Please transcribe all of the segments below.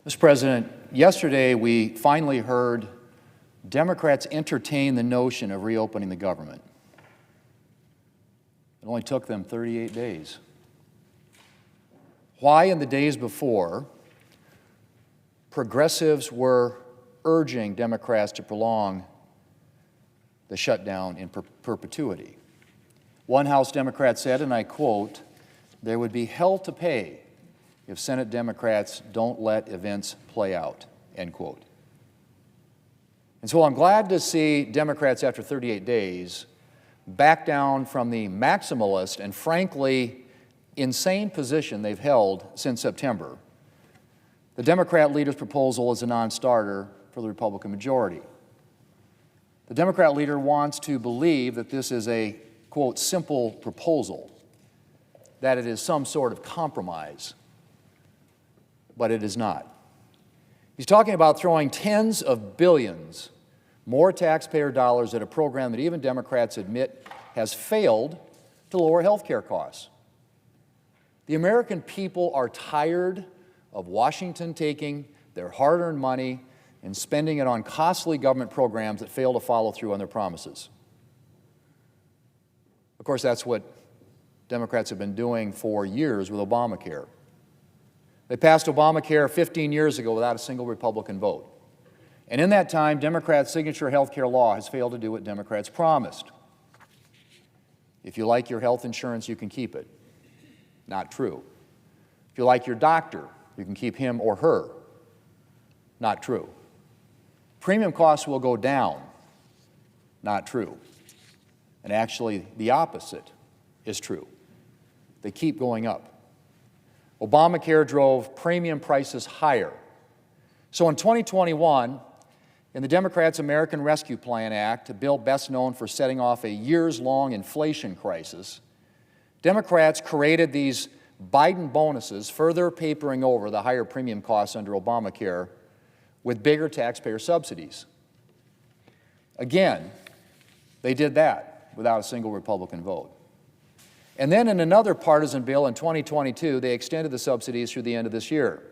Mr. President, yesterday we finally heard Democrats entertain the notion of reopening the government. It only took them 38 days. Why in the days before, progressives were urging Democrats to prolong the shutdown in perpetuity? One House Democrat said, and I quote, "There would be hell to pay if Senate Democrats don't let events play out," end quote. And so I'm glad to see Democrats, after 38 days, back down from the maximalist and frankly insane position they've held since September. The Democrat leader's proposal is a non-starter for the Republican majority. The Democrat leader wants to believe that this is a, quote, simple proposal, that it is some sort of compromise, but it is not. He's talking about throwing tens of billions more taxpayer dollars at a program that even Democrats admit has failed to lower health care costs. The American people are tired of Washington taking their hard-earned money and spending it on costly government programs that fail to follow through on their promises. Of course, that's what Democrats have been doing for years with Obamacare. They passed Obamacare 15 years ago without a single Republican vote. And in that time, Democrats' signature health care law has failed to do what Democrats promised. If you like your health insurance, you can keep it. Not true. If you like your doctor, you can keep him or her. Not true. Premium costs will go down. Not true. And actually, the opposite is true. They keep going up. Obamacare drove premium prices higher. So in 2021, in the Democrats' American Rescue Plan Act, a bill best known for setting off a years-long inflation crisis, Democrats created these Biden bonuses, further papering over the higher premium costs under Obamacare with bigger taxpayer subsidies. Again, they did that without a single Republican vote. And then in another partisan bill in 2022, they extended the subsidies through the end of this year.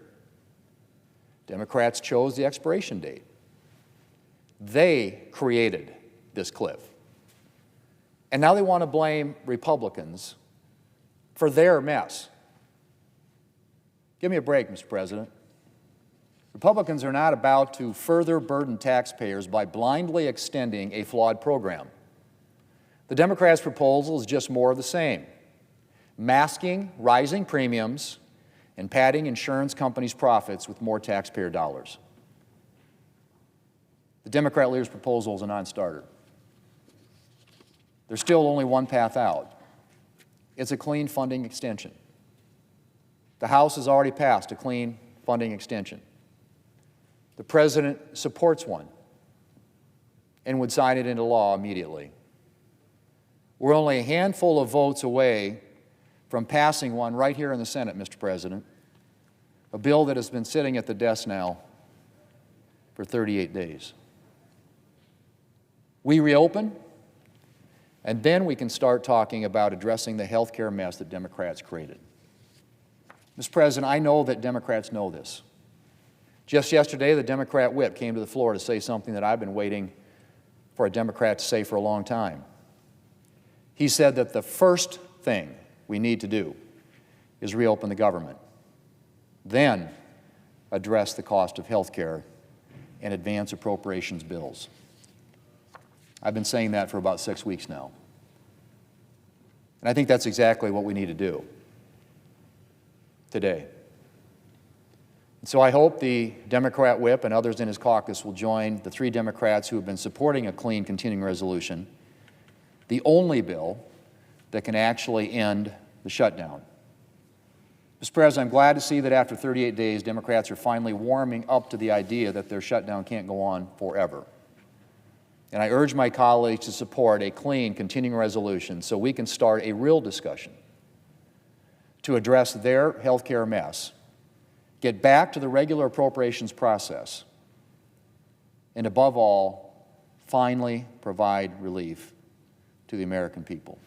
Democrats chose the expiration date. They created this cliff. And now they want to blame Republicans for their mess. Give me a break, Mr. President. Republicans are not about to further burden taxpayers by blindly extending a flawed program. The Democrats' proposal is just more of the same, masking rising premiums and padding insurance companies' profits with more taxpayer dollars. The Democrat leader's proposal is a non-starter. There's still only one path out. It's a clean funding extension. The House has already passed a clean funding extension. The President supports one and would sign it into law immediately. We're only a handful of votes away from passing one right here in the Senate, Mr. President, a bill that has been sitting at the desk now for 38 days. We reopen, and then we can start talking about addressing the health care mess that Democrats created. Mr. President, I know that Democrats know this. Just yesterday, the Democrat whip came to the floor to say something that I've been waiting for a Democrat to say for a long time. He said that the first thing we need to do is reopen the government, then address the cost of health care and advance appropriations bills. I've been saying that for about 6 weeks now. And I think that's exactly what we need to do today. And so I hope the Democrat whip and others in his caucus will join the 3 Democrats who have been supporting a clean continuing resolution, the only bill that can actually end the shutdown. Mr. President, I'm glad to see that after 38 days, Democrats are finally warming up to the idea that their shutdown can't go on forever. And I urge my colleagues to support a clean continuing resolution so we can start a real discussion to address their health care mess, get back to the regular appropriations process, and above all, finally provide relief to the American people.